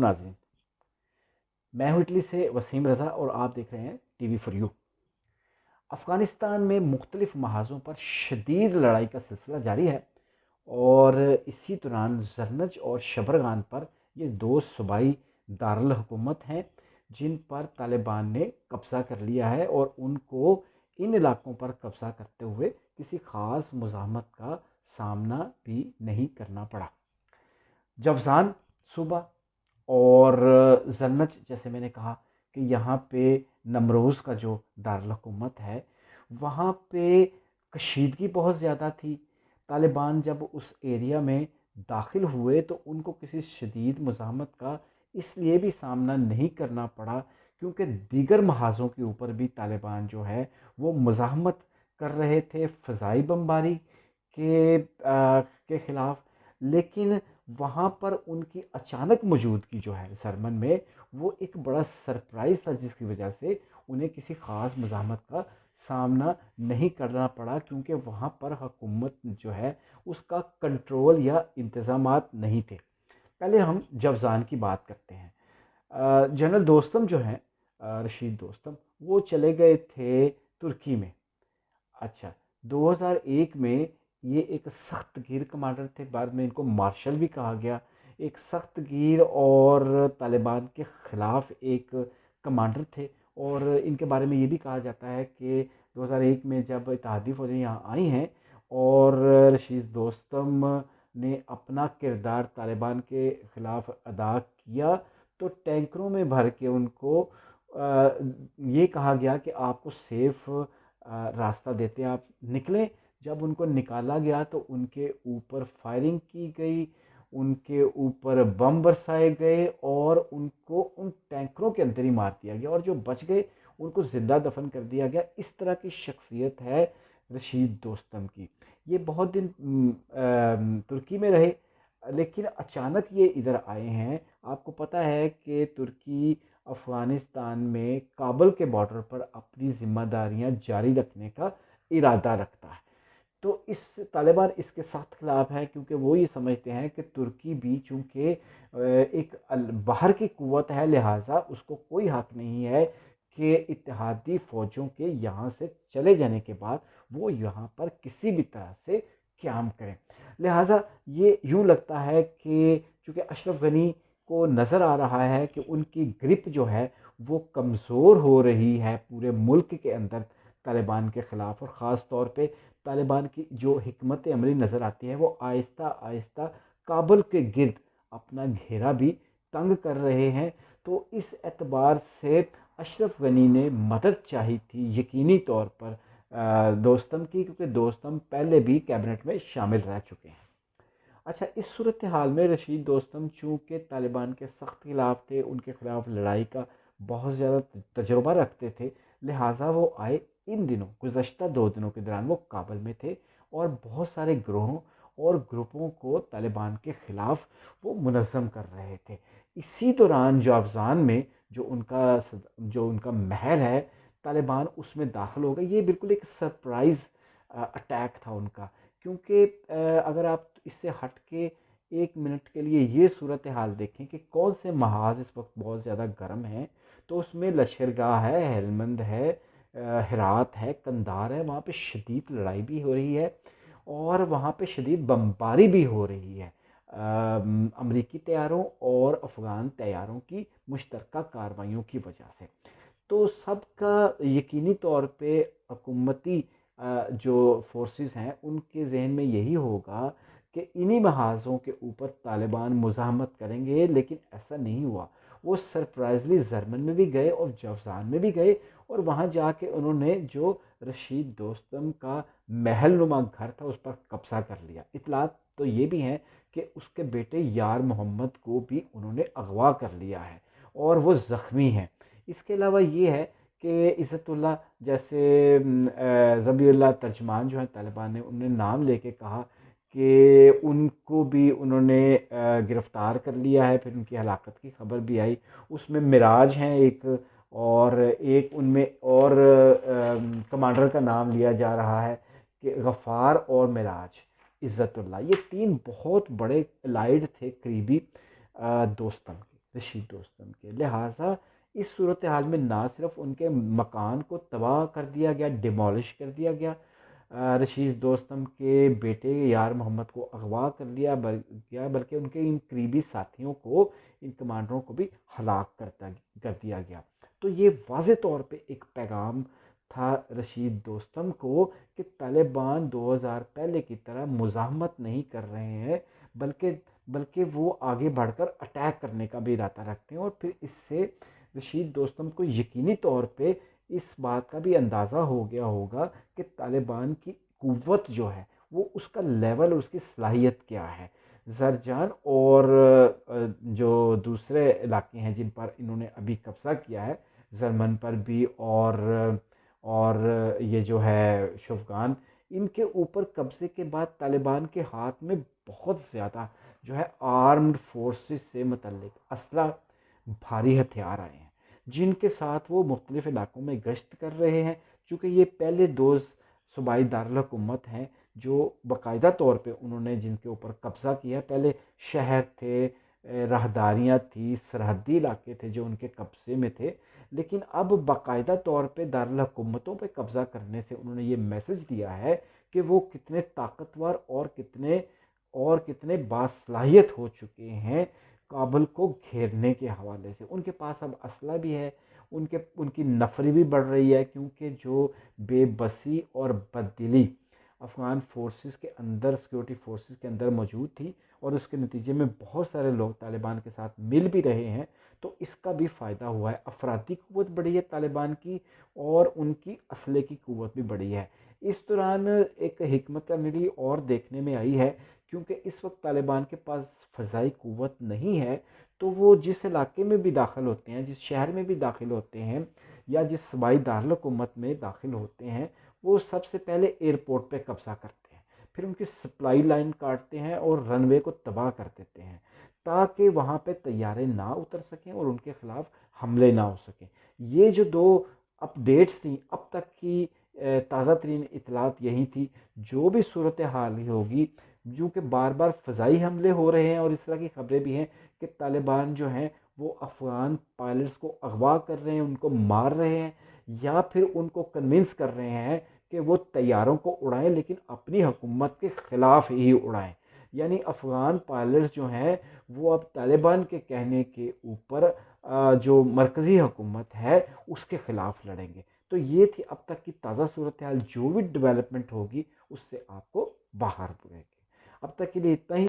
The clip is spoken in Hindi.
नाज़रीन, मैं हूँ इटली से वसीम रज़ा और आप देख रहे हैं टीवी फॉर यू। अफ़गानिस्तान में मुख्तलिफ़ महाज़ों पर शदीद लड़ाई का सिलसिला जारी है और इसी दौरान ज़रनज और शबरगान पर ये दो सूबाई दारुल हुकूमत हैं जिन पर तालिबान ने कब्ज़ा कर लिया है और उनको इन इलाक़ों पर कब्ज़ा करते हुए किसी ख़ास मुज़ाहमत का सामना भी नहीं करना पड़ा। जवज़ान सूबा और ज़रनज, जैसे मैंने कहा कि यहाँ पे नमरोज़ का जो दारुल हुकूमत है, वहाँ पे कशीदगी बहुत ज़्यादा थी। तालिबान जब उस एरिया में दाखिल हुए तो उनको किसी शदीद मुज़ाहमत का इसलिए भी सामना नहीं करना पड़ा क्योंकि दीगर महाज़ों के ऊपर भी तालिबान जो है वो मुज़ाहमत कर रहे थे फ़ज़ाई बमबारी के ख़िलाफ़। लेकिन वहाँ पर उनकी अचानक मौजूदगी जो है सरमन में, वो एक बड़ा सरप्राइज़ था जिसकी वजह से उन्हें किसी ख़ास मुज़ाहमत का सामना नहीं करना पड़ा क्योंकि वहाँ पर हुकूमत जो है उसका कंट्रोल या इंतज़ामात नहीं थे। पहले हम जवज़ान की बात करते हैं। जनरल दोस्तम जो हैं, रशीद दोस्तम, वो चले गए थे तुर्की में। अच्छा, 2001 में ये एक सख्तगीर कमांडर थे, बाद में इनको मार्शल भी कहा गया। एक सख्तगीर और तालिबान के ख़िलाफ़ एक कमांडर थे और इनके बारे में ये भी कहा जाता है कि 2001 में जब इत्तेहादी फ़ौजें यहाँ आई हैं और रशीद दोस्तम ने अपना किरदार तालिबान के ख़िलाफ़ अदा किया, तो टैंकरों में भर के उनको ये कहा गया कि आपको सेफ़ रास्ता देते हैं, आप निकलें। जब उनको निकाला गया तो उनके ऊपर फायरिंग की गई, उनके ऊपर बम बरसाए गए और उनको उन टैंकरों के अंदर ही मार दिया गया और जो बच गए उनको ज़िंदा दफन कर दिया गया। इस तरह की शख्सियत है रशीद दोस्तम की। ये बहुत दिन तुर्की में रहे, लेकिन अचानक ये इधर आए हैं। आपको पता है कि तुर्की अफ़गानिस्तान में काबुल के बॉर्डर पर अपनी ज़िम्मेदारियाँ जारी रखने का इरादा रखता है। तो इस तालिबान इसके सख्त खिलाफ़ है क्योंकि वो ये समझते हैं कि तुर्की भी चूँकि एक बाहर की क़ुव्वत है, लिहाजा उसको कोई हक़ नहीं है कि इत्तेहादी फ़ौजों के यहाँ से चले जाने के बाद वो यहाँ पर किसी भी तरह से क़याम करें। लिहाजा ये यूँ लगता है कि चूँकि अशरफ गनी को नज़र आ रहा है कि उनकी ग्रिप जो है वो कमज़ोर हो रही है पूरे मुल्क के अंदर तालिबान के ख़िलाफ़, और ख़ास तौर पे तालिबान की जो हिकमत अमली नज़र आती है वो आहिस्ता आहिस्ता काबुल के गिर्द अपना घेरा भी तंग कर रहे हैं। तो इस एतबार से अशरफ गनी ने मदद चाही थी यकीनी तौर पर दोस्तम की, क्योंकि दोस्तम पहले भी कैबिनेट में शामिल रह चुके हैं। अच्छा, इस सूरत हाल में रशीद दोस्तम चूँकि तालिबान के सख्त खिलाफ थे, उनके खिलाफ लड़ाई का बहुत ज़्यादा तजुर्बा रखते थे, लिहाजा वो आए इन दिनों, गुज़श्ता 2 दिनों के दौरान वो काबुल में थे और बहुत सारे गिरोहों और ग्रुपों को तालिबान के ख़िलाफ़ वो मुनज़्ज़म कर रहे थे। इसी दौरान जावज़ान में जो उनका महल है, तालिबान उसमें दाखिल हो गए। ये बिल्कुल एक सरप्राइज़ अटैक था उनका, क्योंकि अगर आप इससे हट के 1 मिनट के लिए ये सूरत हाल देखें कि कौन से महाज़ इस वक्त बहुत ज़्यादा गर्म हैं, तो उसमें लश्करगाह है, हेलमंद है, हेरात है, कंधार है। वहाँ पे शदीद लड़ाई भी हो रही है और वहाँ पे शदीद बमबारी भी हो रही है अमरीकी तैयारों और अफ़गान तैयारों की मुश्तरका कार्रवाइयों की वजह से। तो सबका यकीनी तौर पे हुकूमती जो फ़ोर्सेस हैं उनके ज़हन में यही होगा कि इन्हीं महाज़ों के ऊपर तालिबान मुज़ाहमत करेंगे, लेकिन ऐसा नहीं हुआ। वो सरप्राइज़ली जर्मन में भी गए और जवज़ान में भी गए और वहाँ जाके उन्होंने जो रशीद दोस्तम का महलनुमा घर था उस पर कब्ज़ा कर लिया। इत्तलात तो ये भी हैं कि उसके बेटे यार मोहम्मद को भी उन्होंने अगवा कर लिया है और वो ज़ख्मी हैं। इसके अलावा ये है कि इज़्ज़तुल्लाह जैसे ज़बीहुल्लाह तर्जमान जो हैं तालिबान ने उन्हें नाम लेके कहा कि उनको भी उन्होंने गिरफ़्तार कर लिया है, फिर उनकी हलाकत की खबर भी आई। उसमें मिराज हैं एक, और एक उनमें और कमांडर का नाम लिया जा रहा है कि गफ़ार और मिराज इज़्ज़तुल्लाह, ये 3 बहुत बड़े एलाइड थे, करीबी दोस्त थे। रशीद दोस्तम के। लिहाजा इस सूरत हाल में ना सिर्फ उनके मकान को तबाह कर दिया गया, डिमोलिश कर दिया गया, रशीद दोस्तम के बेटे यार मोहम्मद को अगवा कर लिया गया, बल्कि उनके इन करीबी साथियों को, इन कमांडरों को भी हलाक कर दिया गया। तो ये वाज़े तौर पे एक पैगाम था रशीद दोस्तम को कि तालिबान 2000 पहले की तरह मुज़ाहमत नहीं कर रहे हैं, बल्कि बल्कि वो आगे बढ़कर अटैक करने का भी इरादा रखते हैं। और फिर इससे रशीद दोस्तम को यकीनी तौर पे इस बात का भी अंदाज़ा हो गया होगा कि तालिबान की क़ुव्वत जो है वो उसका लेवल, उसकी सलाहियत क्या है। ज़रजान और जो दूसरे इलाके हैं जिन पर इन्होंने अभी कब्ज़ा किया है, ज़रमन पर भी और ये जो है शोफगान, इनके ऊपर कब्ज़े के बाद तालिबान के हाथ में बहुत ज़्यादा जो है आर्म्ड फोर्सेस से मुतल्लिक असला, भारी हथियार आए हैं, जिनके साथ वो मुख्तलिफ़ इलाकों में गश्त कर रहे हैं। चूँकि ये पहले 2 सूबाई दारुल हुकूमत हैं जो बाकायदा तौर पे उन्होंने जिनके ऊपर कब्ज़ा किया। पहले शहर थे, राहदारियाँ थी, सरहदी इलाके थे जो उनके कब्ज़े में थे, लेकिन अब बाकायदा तौर पे दारुल हुकूमतों पे कब्ज़ा करने से उन्होंने ये मैसेज दिया है कि वो कितने ताकतवर और कितने बासलाहियत हो चुके हैं काबुल को घेरने के हवाले से। उनके पास अब असला भी है, उनकी नफरी भी बढ़ रही है, क्योंकि जो बेबसी और बददिली अफ़गान फोर्सेस के अंदर, सिक्योरिटी फोर्सेस के अंदर मौजूद थी, और उसके नतीजे में बहुत सारे लोग तालिबान के साथ मिल भी रहे हैं, तो इसका भी फ़ायदा हुआ है। अफरादी क़ुव्वत बढ़ी है तालिबान की, और उनकी असले की क़ुव्वत भी बढ़ी है। इस दौरान एक हिकमत अमली और देखने में आई है, क्योंकि इस वक्त तालिबान के पास फ़ज़ाई क़ुव्वत नहीं है, तो वो जिस इलाके में भी दाखिल होते हैं, जिस शहर में भी दाखिल होते हैं, या जिस सूबाई दारुल हुकूमत में दाखिल होते हैं, वो सबसे पहले एयरपोर्ट पे कब्ज़ा करते हैं, फिर उनकी सप्लाई लाइन काटते हैं और रनवे को तबाह कर देते हैं, ताकि वहाँ पे तैयारे ना उतर सकें और उनके ख़िलाफ़ हमले ना हो सकें। ये जो 2 अपडेट्स थी अब तक की, ताज़ा तरीन इत्तलात यही थी। जो भी सूरत हाल होगी, चूँकि बार बार फ़ज़ाई हमले हो रहे हैं और इस तरह की खबरें भी हैं कि तालिबान जो हैं वो अफ़गान पायलट्स को अगवा कर रहे हैं, उनको मार रहे हैं, या फिर उनको कन्विंस कर रहे हैं कि वो तैयारों को उड़ाएं, लेकिन अपनी हुकूमत के ख़िलाफ़ ही उड़ाएं। यानी अफ़गान पायलट्स जो हैं वो अब तालिबान के कहने के ऊपर जो मरकज़ी हुकूमत है उसके ख़िलाफ़ लड़ेंगे। तो ये थी अब तक की ताज़ा सूरत हाल। जो भी डेवलपमेंट होगी उससे आपको बाहर रहेंगे। अब तक के लिए इतना ही।